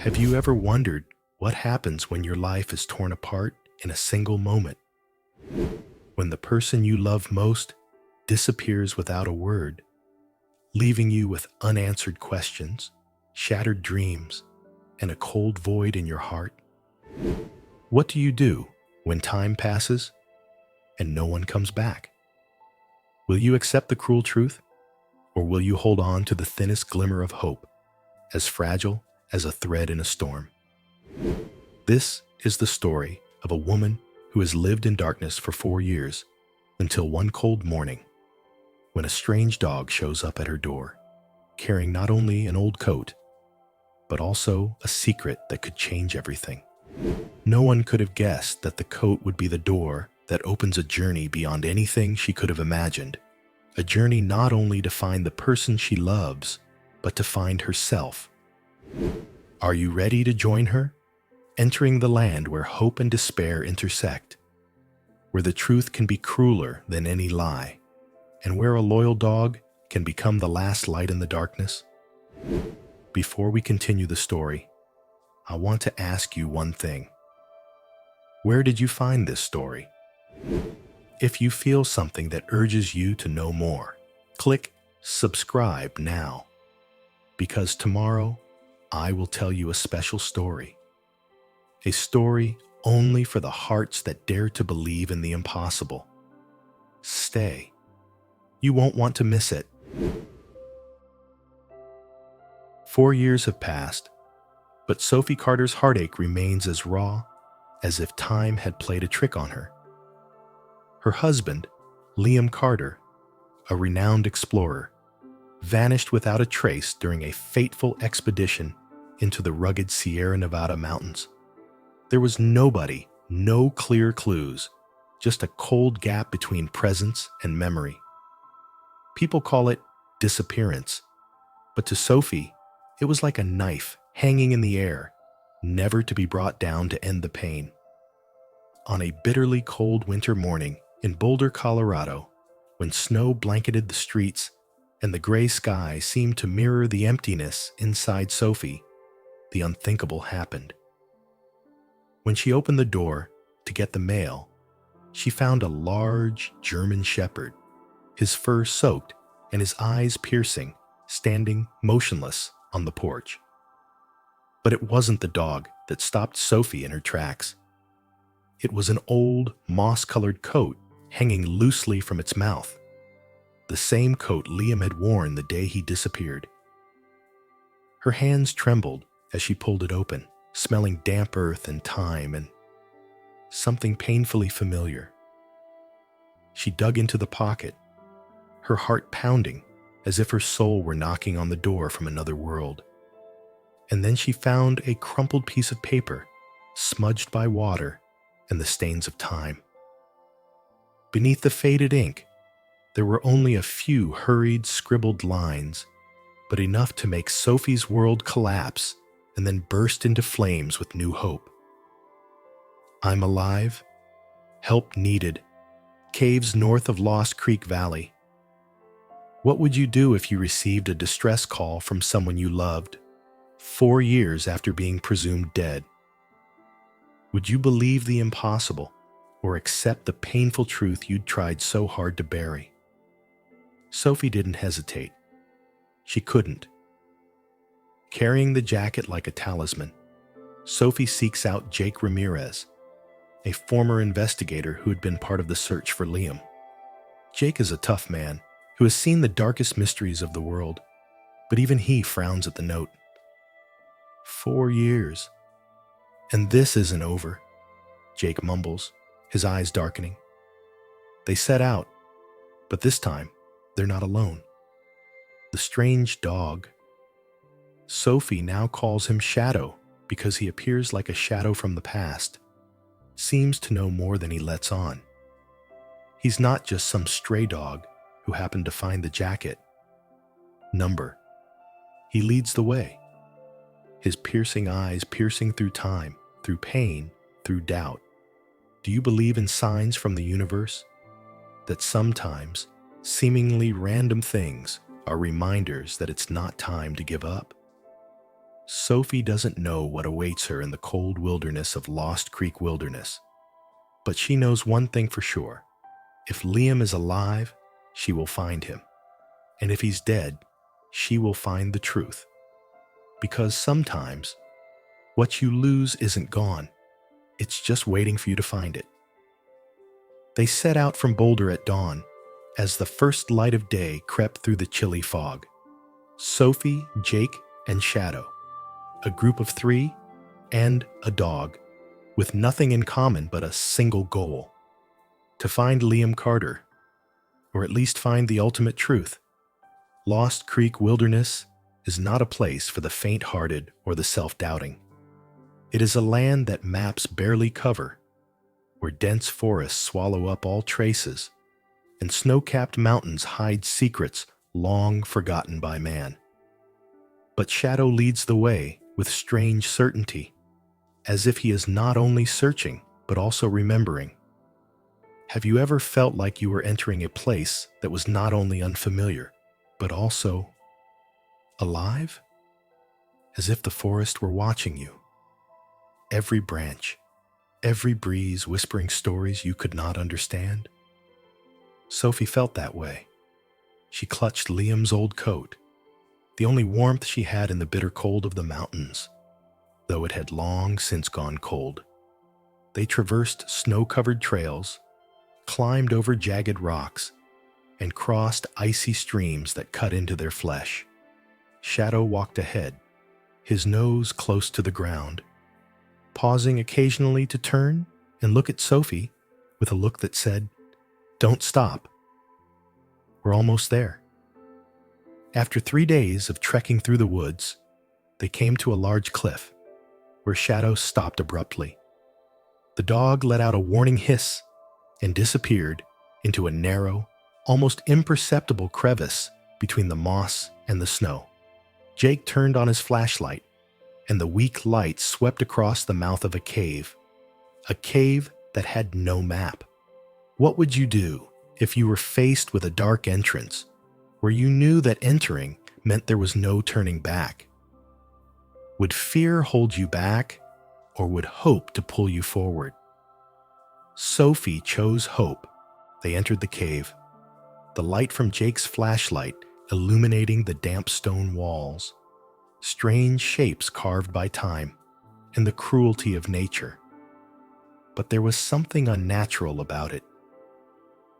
Have you ever wondered what happens when your life is torn apart in a single moment? When the person you love most disappears without a word, leaving you with unanswered questions, shattered dreams, and a cold void in your heart? What do you do when time passes and no one comes back? Will you accept the cruel truth, or will you hold on to the thinnest glimmer of hope, as fragile as a thread in a storm? This is the story of a woman who has lived in darkness for 4 years until one cold morning when a strange dog shows up at her door, carrying not only an old coat, but also a secret that could change everything. No one could have guessed that the coat would be the door that opens a journey beyond anything she could have imagined. A journey not only to find the person she loves, but to find herself. Are you ready to join her? Entering the land where hope and despair intersect, where the truth can be crueler than any lie, and where a loyal dog can become the last light in the darkness? Before we continue the story, I want to ask you one thing. Where did you find this story? If you feel something that urges you to know more, click subscribe now, because tomorrow I will tell you a special story. A story only for the hearts that dare to believe in the impossible. Stay. You won't want to miss it. 4 years have passed, but Sophie Carter's heartache remains as raw as if time had played a trick on her. Her husband, Liam Carter, a renowned explorer, vanished without a trace during a fateful expedition into the rugged Sierra Nevada mountains. There was nobody, no clear clues, just a cold gap between presence and memory. People call it disappearance, but to Sophie, it was like a knife hanging in the air, never to be brought down to end the pain. On a bitterly cold winter morning in Boulder, Colorado, when snow blanketed the streets and the gray sky seemed to mirror the emptiness inside Sophie, the unthinkable happened. When she opened the door to get the mail, she found a large German shepherd, his fur soaked and his eyes piercing, standing motionless on the porch. But it wasn't the dog that stopped Sophie in her tracks. It was an old, moss-colored coat hanging loosely from its mouth, the same coat Liam had worn the day he disappeared. Her hands trembled as she pulled it open, smelling damp earth and thyme and something painfully familiar. She dug into the pocket, her heart pounding as if her soul were knocking on the door from another world. And then she found a crumpled piece of paper, smudged by water and the stains of time. Beneath the faded ink, there were only a few hurried, scribbled lines, but enough to make Sophie's world collapse and then burst into flames with new hope. I'm alive. Help needed. Caves north of Lost Creek Valley. What would you do if you received a distress call from someone you loved 4 years after being presumed dead? Would you believe the impossible or accept the painful truth you'd tried so hard to bury? Sophie didn't hesitate. She couldn't. Carrying the jacket like a talisman, Sophie seeks out Jake Ramirez, a former investigator who had been part of the search for Liam. Jake is a tough man who has seen the darkest mysteries of the world, but even he frowns at the note. 4 years. And this isn't over, Jake mumbles, his eyes darkening. They set out, but this time they're not alone. The strange dog. Sophie now calls him Shadow because he appears like a shadow from the past, seems to know more than he lets on. He's not just some stray dog who happened to find the jacket. Number. He leads the way, his piercing eyes piercing through time, through pain, through doubt. Do you believe in signs from the universe? That sometimes seemingly random things are reminders that it's not time to give up? Sophie doesn't know what awaits her in the cold wilderness of Lost Creek Wilderness, but she knows one thing for sure. If Liam is alive, she will find him. And if he's dead, she will find the truth. Because sometimes, what you lose isn't gone. It's just waiting for you to find it. They set out from Boulder at dawn, as the first light of day crept through the chilly fog. Sophie, Jake, and Shadow, a group of 3, and a dog, with nothing in common but a single goal: to find Liam Carter, or at least find the ultimate truth. Lost Creek Wilderness is not a place for the faint-hearted or the self-doubting. It is a land that maps barely cover, where dense forests swallow up all traces, and snow-capped mountains hide secrets long forgotten by man. But Shadow leads the way with strange certainty, as if he is not only searching, but also remembering. Have you ever felt like you were entering a place that was not only unfamiliar, but also alive? As if the forest were watching you. Every branch, every breeze whispering stories you could not understand. Sophie felt that way. She clutched Liam's old coat, the only warmth she had in the bitter cold of the mountains, though it had long since gone cold. They traversed snow-covered trails, climbed over jagged rocks, and crossed icy streams that cut into their flesh. Shadow walked ahead, his nose close to the ground, pausing occasionally to turn and look at Sophie with a look that said, "Don't stop. We're almost there." After 3 days of trekking through the woods, they came to a large cliff, where Shadow stopped abruptly. The dog let out a warning hiss and disappeared into a narrow, almost imperceptible crevice between the moss and the snow. Jake turned on his flashlight, and the weak light swept across the mouth of a cave that had no map. What would you do if you were faced with a dark entrance where you knew that entering meant there was no turning back? Would fear hold you back, or would hope to pull you forward? Sophie chose hope. They entered the cave, the light from Jake's flashlight illuminating the damp stone walls, strange shapes carved by time, and the cruelty of nature. But there was something unnatural about it.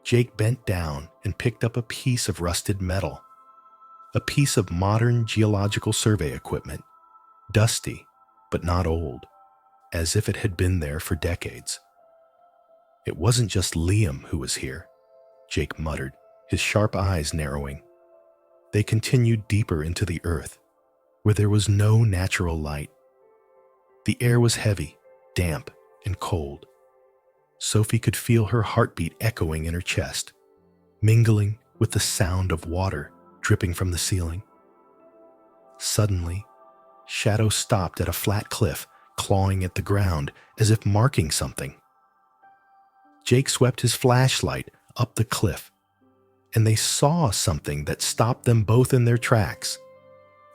Jake bent down and picked up a piece of rusted metal, a piece of modern geological survey equipment, dusty but not old, as if it had been there for decades. It wasn't just Liam who was here, Jake muttered, his sharp eyes narrowing. They continued deeper into the earth, where there was no natural light. The air was heavy, damp, and cold. Sophie could feel her heartbeat echoing in her chest, mingling with the sound of water dripping from the ceiling. Suddenly, Shadow stopped at a flat cliff, clawing at the ground as if marking something. Jake swept his flashlight up the cliff, and they saw something that stopped them both in their tracks.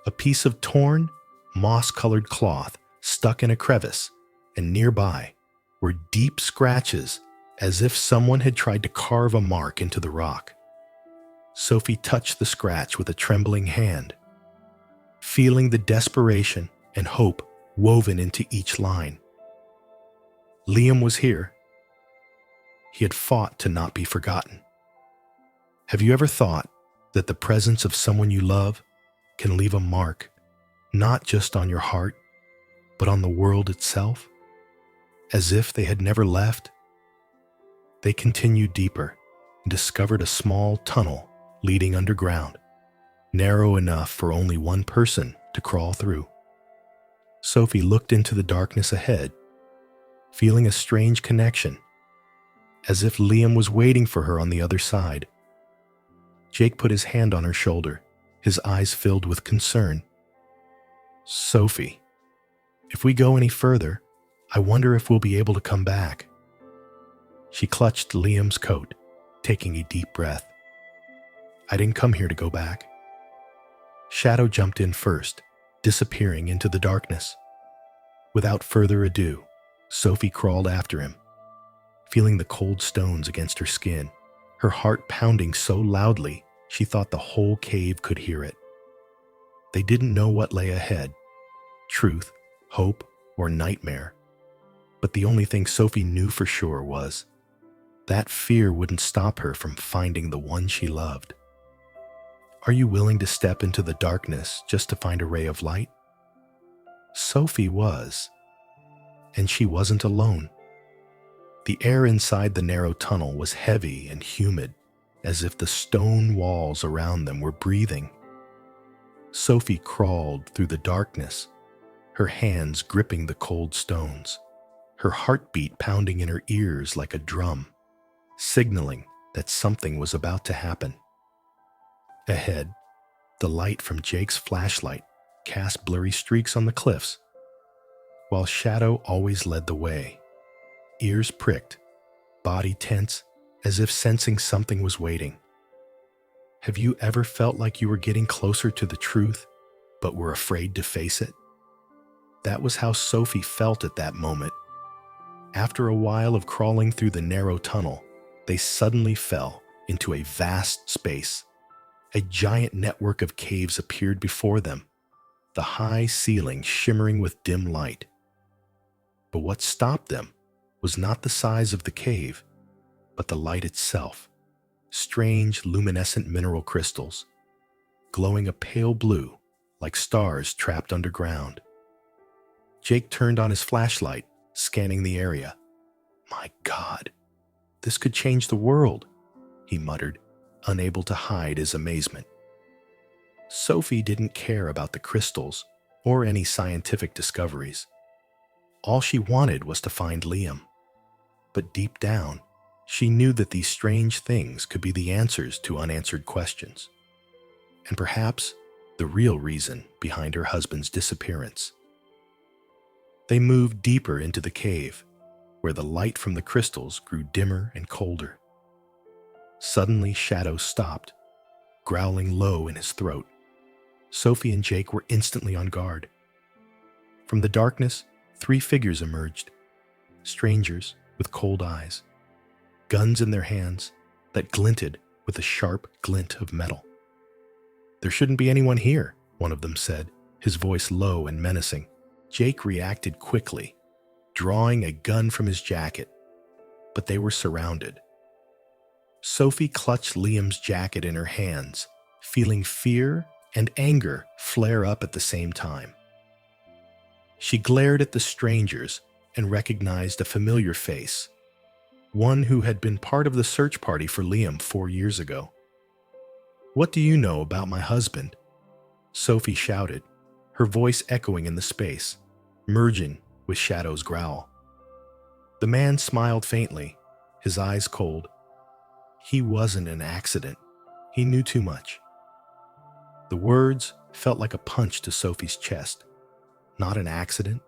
A piece of torn, moss-colored cloth stuck in a crevice, and nearby were deep scratches as if someone had tried to carve a mark into the rock. Sophie touched the scratch with a trembling hand, feeling the desperation and hope woven into each line. Liam was here. He had fought to not be forgotten. Have you ever thought that the presence of someone you love can leave a mark, not just on your heart, but on the world itself, as if they had never left? They continued deeper and discovered a small tunnel leading underground, narrow enough for only one person to crawl through. Sophie looked into the darkness ahead, feeling a strange connection, as if Liam was waiting for her on the other side. Jake put his hand on her shoulder, his eyes filled with concern. "Sophie, if we go any further, I wonder if we'll be able to come back." She clutched Liam's coat, taking a deep breath. "I didn't come here to go back." Shadow jumped in first, disappearing into the darkness. Without further ado, Sophie crawled after him, feeling the cold stones against her skin, her heart pounding so loudly she thought the whole cave could hear it. They didn't know what lay ahead, truth, hope, or nightmare. But the only thing Sophie knew for sure was that fear wouldn't stop her from finding the one she loved. Are you willing to step into the darkness just to find a ray of light? Sophie was, and she wasn't alone. The air inside the narrow tunnel was heavy and humid, as if the stone walls around them were breathing. Sophie crawled through the darkness, her hands gripping the cold stones, her heartbeat pounding in her ears like a drum, signaling that something was about to happen. Ahead, the light from Jake's flashlight cast blurry streaks on the cliffs, while Shadow always led the way, ears pricked, body tense, as if sensing something was waiting. Have you ever felt like you were getting closer to the truth, but were afraid to face it? That was how Sophie felt at that moment. After a while of crawling through the narrow tunnel, they suddenly fell into a vast space. A giant network of caves appeared before them, the high ceiling shimmering with dim light. But what stopped them was not the size of the cave, but the light itself. Strange, luminescent mineral crystals, glowing a pale blue like stars trapped underground. Jake turned on his flashlight, scanning the area. My God, this could change the world, he muttered, unable to hide his amazement. Sophie didn't care about the crystals or any scientific discoveries. All she wanted was to find Liam. But deep down, she knew that these strange things could be the answers to unanswered questions, and perhaps the real reason behind her husband's disappearance. They moved deeper into the cave, where the light from the crystals grew dimmer and colder. Suddenly, Shadow stopped, growling low in his throat. Sophie and Jake were instantly on guard. From the darkness, 3 figures emerged, strangers with cold eyes, guns in their hands that glinted with a sharp glint of metal. There shouldn't be anyone here, one of them said, his voice low and menacing. Jake reacted quickly, drawing a gun from his jacket, but they were surrounded. Sophie clutched Liam's jacket in her hands, feeling fear and anger flare up at the same time. She glared at the strangers and recognized a familiar face, one who had been part of the search party for Liam 4 years ago. "What do you know about my husband?" Sophie shouted, her voice echoing in the space, merging with Shadow's growl. The man smiled faintly, his eyes cold. He wasn't an accident. He knew too much. The words felt like a punch to Sophie's chest. Not an accident.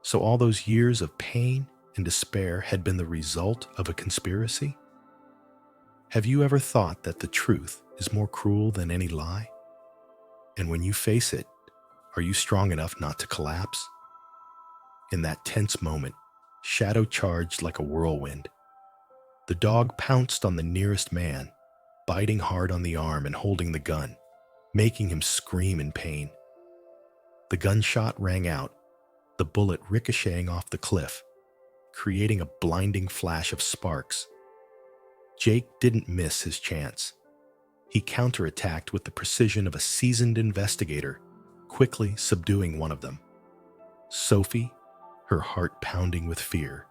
So all those years of pain and despair had been the result of a conspiracy? Have you ever thought that the truth is more cruel than any lie? And when you face it, are you strong enough not to collapse? In that tense moment, Shadow charged like a whirlwind. The dog pounced on the nearest man, biting hard on the arm and holding the gun, making him scream in pain. The gunshot rang out, the bullet ricocheting off the cliff, creating a blinding flash of sparks. Jake didn't miss his chance. He counterattacked with the precision of a seasoned investigator, quickly subduing one of them. Sophie, her heart pounding with fear,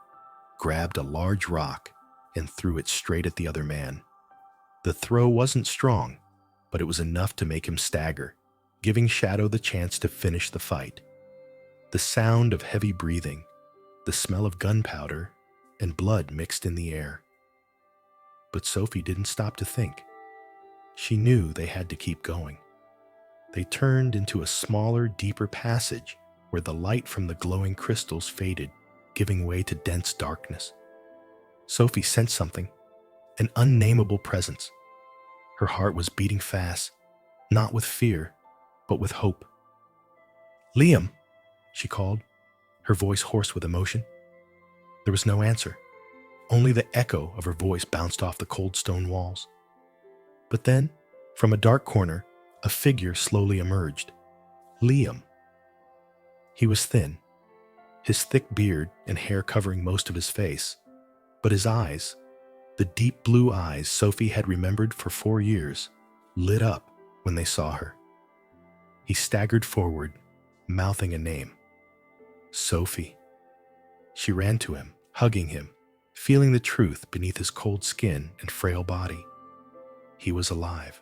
grabbed a large rock and threw it straight at the other man. The throw wasn't strong, but it was enough to make him stagger, giving Shadow the chance to finish the fight. The sound of heavy breathing, the smell of gunpowder, and blood mixed in the air. But Sophie didn't stop to think. She knew they had to keep going. They turned into a smaller, deeper passage where the light from the glowing crystals faded, giving way to dense darkness. Sophie sensed something, an unnameable presence. Her heart was beating fast, not with fear, but with hope. "Liam," she called, her voice hoarse with emotion. There was no answer. Only the echo of her voice bounced off the cold stone walls. But then, from a dark corner, a figure slowly emerged. Liam. He was thin, his thick beard and hair covering most of his face, but his eyes, the deep blue eyes Sophie had remembered for 4 years, lit up when they saw her. He staggered forward, mouthing a name. Sophie. She ran to him, hugging him, feeling the truth beneath his cold skin and frail body. He was alive.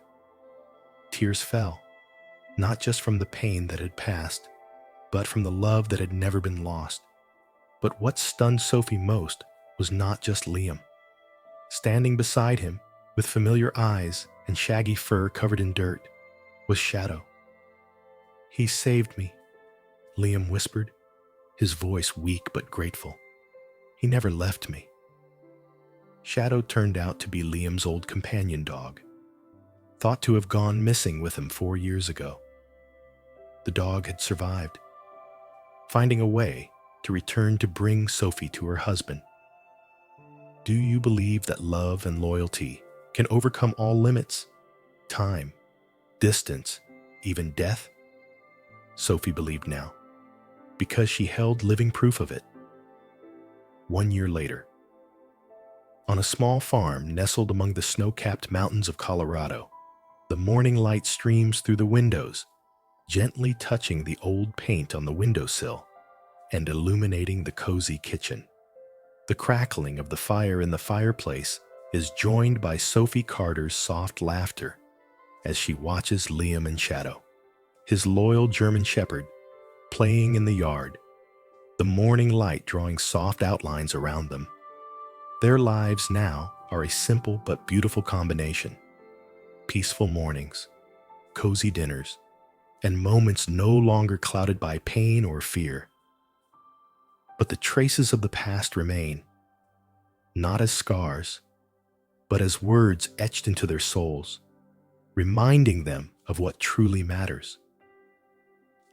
Tears fell, not just from the pain that had passed, but from the love that had never been lost. But what stunned Sophie most was not just Liam. Standing beside him, with familiar eyes and shaggy fur covered in dirt, was Shadow. "He saved me," Liam whispered, his voice weak but grateful. "He never left me." Shadow turned out to be Liam's old companion dog, thought to have gone missing with him 4 years ago. The dog had survived, finding a way to return to bring Sophie to her husband. Do you believe that love and loyalty can overcome all limits? Time, distance, even death? Sophie believed now, because she held living proof of it. 1 year later, on a small farm nestled among the snow-capped mountains of Colorado, the morning light streams through the windows, gently touching the old paint on the windowsill and illuminating the cozy kitchen. The crackling of the fire in the fireplace is joined by Sophie Carter's soft laughter as she watches Liam and Shadow, his loyal German shepherd, playing in the yard, the morning light drawing soft outlines around them. Their lives now are a simple but beautiful combination: peaceful mornings, cozy dinners, and moments no longer clouded by pain or fear. But the traces of the past remain, not as scars, but as words etched into their souls, reminding them of what truly matters.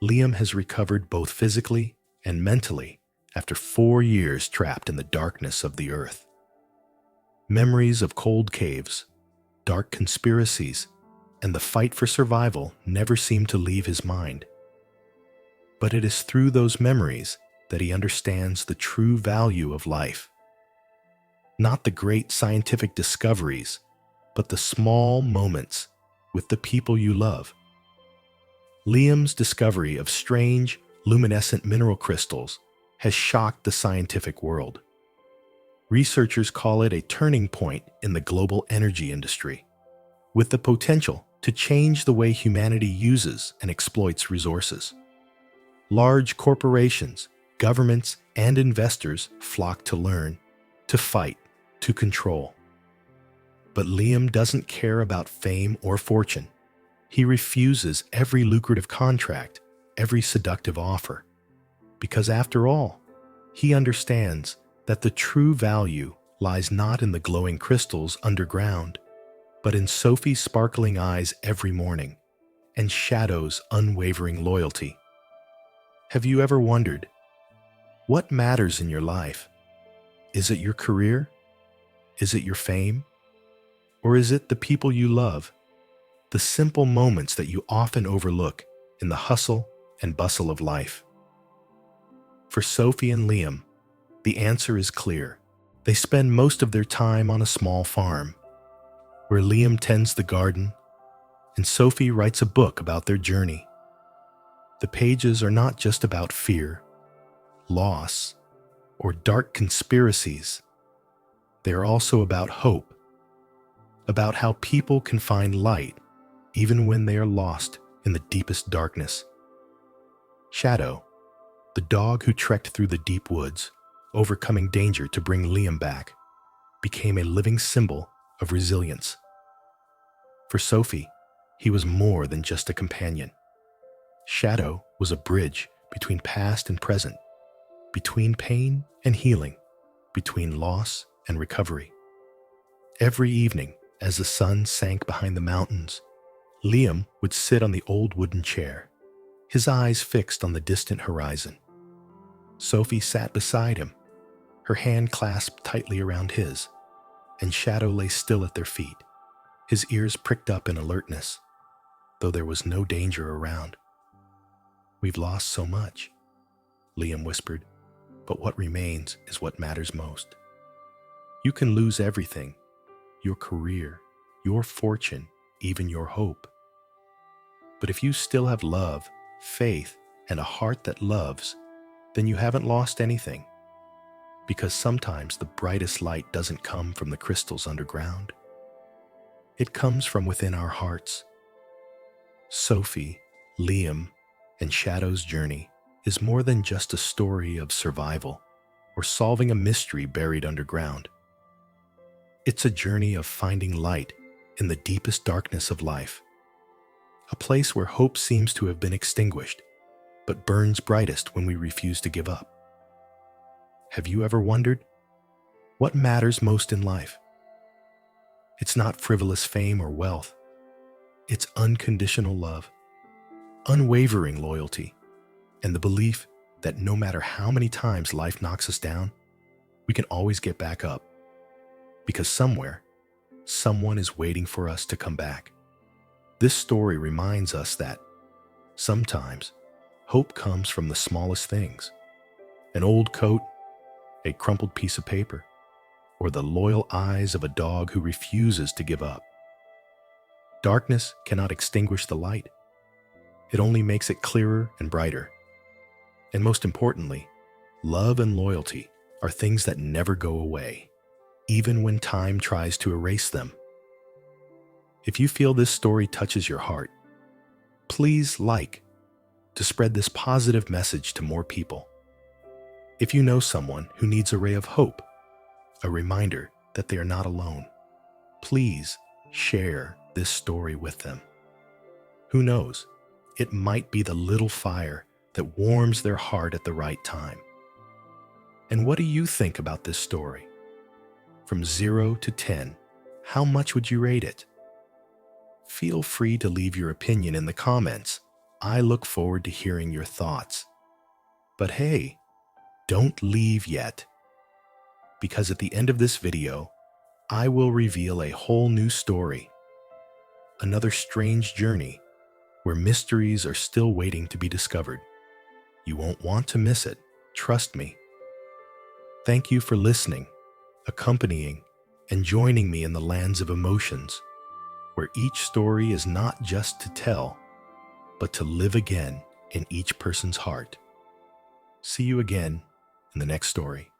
Liam has recovered both physically and mentally after 4 years trapped in the darkness of the earth. Memories of cold caves, dark conspiracies, and the fight for survival never seem to leave his mind. But it is through those memories that he understands the true value of life. Not the great scientific discoveries, but the small moments with the people you love. Liam's discovery of strange, luminescent mineral crystals has shocked the scientific world. Researchers call it a turning point in the global energy industry, with the potential to change the way humanity uses and exploits resources. Large corporations, governments, and investors flock to learn, to fight, to control. But Liam doesn't care about fame or fortune. He refuses every lucrative contract, every seductive offer. Because after all, he understands that the true value lies not in the glowing crystals underground, but in Sophie's sparkling eyes every morning, and Shadow's unwavering loyalty. Have you ever wondered, what matters in your life? Is it your career? Is it your fame? Or is it the people you love? The simple moments that you often overlook in the hustle and bustle of life? For Sophie and Liam, the answer is clear. They spend most of their time on a small farm, where Liam tends the garden and Sophie writes a book about their journey. The pages are not just about fear, loss, or dark conspiracies. They are also about hope, about how people can find light even when they are lost in the deepest darkness. Shadow, the dog who trekked through the deep woods, overcoming danger to bring Liam back, became a living symbol of resilience. For Sophie, he was more than just a companion. Shadow was a bridge between past and present, between pain and healing, between loss and recovery. Every evening, as the sun sank behind the mountains, Liam would sit on the old wooden chair, his eyes fixed on the distant horizon. Sophie sat beside him, her hand clasped tightly around his, and Shadow lay still at their feet, his ears pricked up in alertness, though there was no danger around. "We've lost so much," Liam whispered, "but what remains is what matters most. You can lose everything, your career, your fortune, even your hope. But if you still have love, faith, and a heart that loves, then you haven't lost anything. Because sometimes the brightest light doesn't come from the crystals underground. It comes from within our hearts." Sophie, Liam, and Shadow's journey is more than just a story of survival or solving a mystery buried underground. It's a journey of finding light in the deepest darkness of life, a place where hope seems to have been extinguished, but burns brightest when we refuse to give up. Have you ever wondered what matters most in life? It's not frivolous fame or wealth. It's unconditional love, unwavering loyalty, and the belief that no matter how many times life knocks us down, we can always get back up. Because somewhere, someone is waiting for us to come back. This story reminds us that sometimes hope comes from the smallest things: an old coat, a crumpled piece of paper, or the loyal eyes of a dog who refuses to give up. Darkness cannot extinguish the light. It only makes it clearer and brighter. And most importantly, love and loyalty are things that never go away, even when time tries to erase them. If you feel this story touches your heart, please to spread this positive message to more people. If you know someone who needs a ray of hope, a reminder that they are not alone, please share this story with them. Who knows, it might be the little fire that warms their heart at the right time. And what do you think about this story? From 0 to 10, how much would you rate it? Feel free to leave your opinion in the comments. I look forward to hearing your thoughts. But hey, don't leave yet, because at the end of this video, I will reveal a whole new story, another strange journey where mysteries are still waiting to be discovered. You won't want to miss it, trust me. Thank you for listening, accompanying, and joining me in the lands of emotions, where each story is not just to tell, but to live again in each person's heart. See you again in the next story.